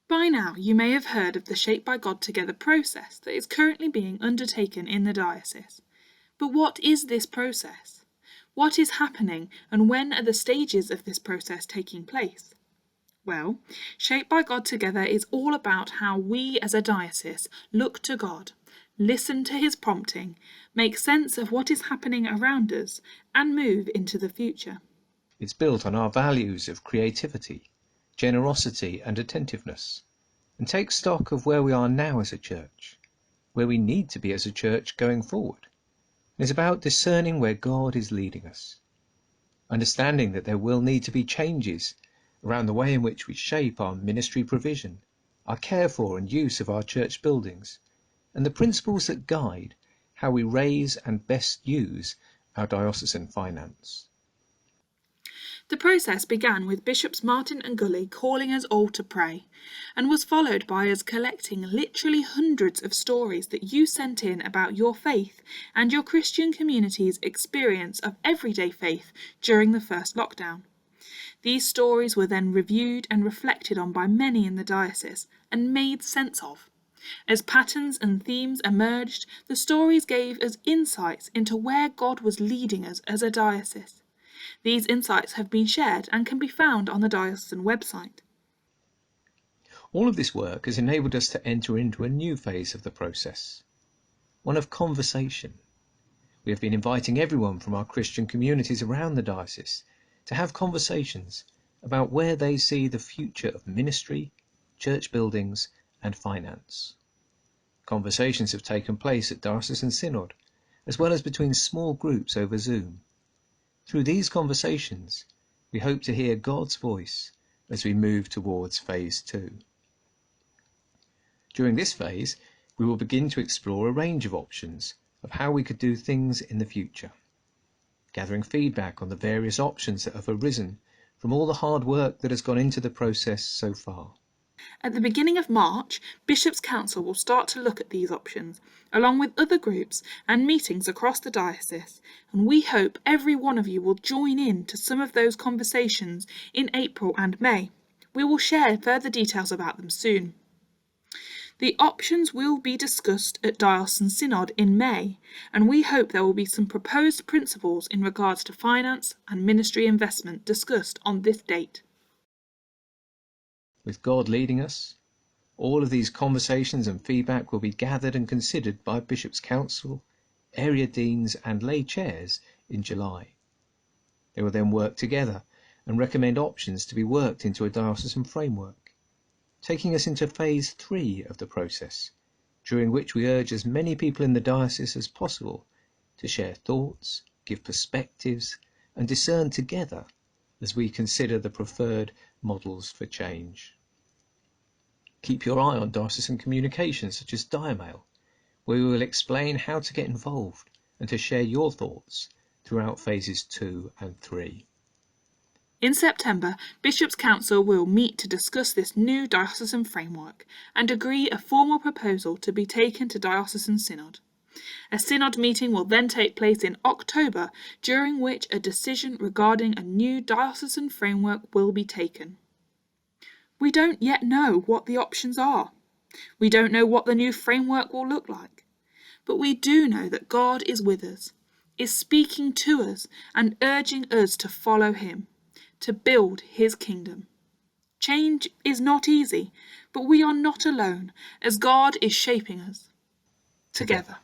By now you may have heard of the Shaped by God Together process that is currently being undertaken in the diocese. But what is this process? What is happening, and when are the stages of this process taking place? Well, Shaped by God Together is all about how we as a diocese look to God, listen to his prompting, make sense of what is happening around us, and move into the future. It's built on our values of creativity, generosity and attentiveness, and takes stock of where we are now as a church, where we need to be as a church going forward. It's about discerning where God is leading us, understanding that there will need to be changes around the way in which we shape our ministry provision, our care for and use of our church buildings, and the principles that guide how we raise and best use our diocesan finance. The process began with Bishops Martin and Gully calling us all to pray, and was followed by us collecting literally hundreds of stories that you sent in about your faith and your Christian community's experience of everyday faith during the first lockdown. These stories were then reviewed and reflected on by many in the diocese and made sense of. As patterns and themes emerged, the stories gave us insights into where God was leading us as a diocese. These insights have been shared and can be found on the diocesan website. All of this work has enabled us to enter into a new phase of the process, one of conversation. We have been inviting everyone from our Christian communities around the diocese to have conversations about where they see the future of ministry, church buildings and finance. Conversations have taken place at Diocesan Synod, as well as between small groups over Zoom. Through these conversations, we hope to hear God's voice as we move towards phase 2. During this phase, we will begin to explore a range of options of how we could do things in the future, gathering feedback on the various options that have arisen from all the hard work that has gone into the process so far. At the beginning of March, Bishops' Council will start to look at these options, along with other groups and meetings across the diocese, and we hope every one of you will join in to some of those conversations in April and May. We will share further details about them soon. The options will be discussed at Diocesan Synod in May, and we hope there will be some proposed principles in regards to finance and ministry investment discussed on this date. With God leading us, all of these conversations and feedback will be gathered and considered by Bishops' Council, area deans and lay chairs in July. They will then work together and recommend options to be worked into a diocesan framework, taking us into phase 3 of the process, during which we urge as many people in the diocese as possible to share thoughts, give perspectives and discern together as we consider the preferred models for change. Keep your eye on diocesan communications such as Diamail, where we will explain how to get involved and to share your thoughts throughout phases 2 and 3. In September, Bishops' Council will meet to discuss this new diocesan framework and agree a formal proposal to be taken to Diocesan Synod. A synod meeting will then take place in October, during which a decision regarding a new diocesan framework will be taken. We don't yet know what the options are. We don't know what the new framework will look like. But we do know that God is with us, is speaking to us and urging us to follow him, to build his kingdom. Change is not easy, but we are not alone, as God is shaping us together.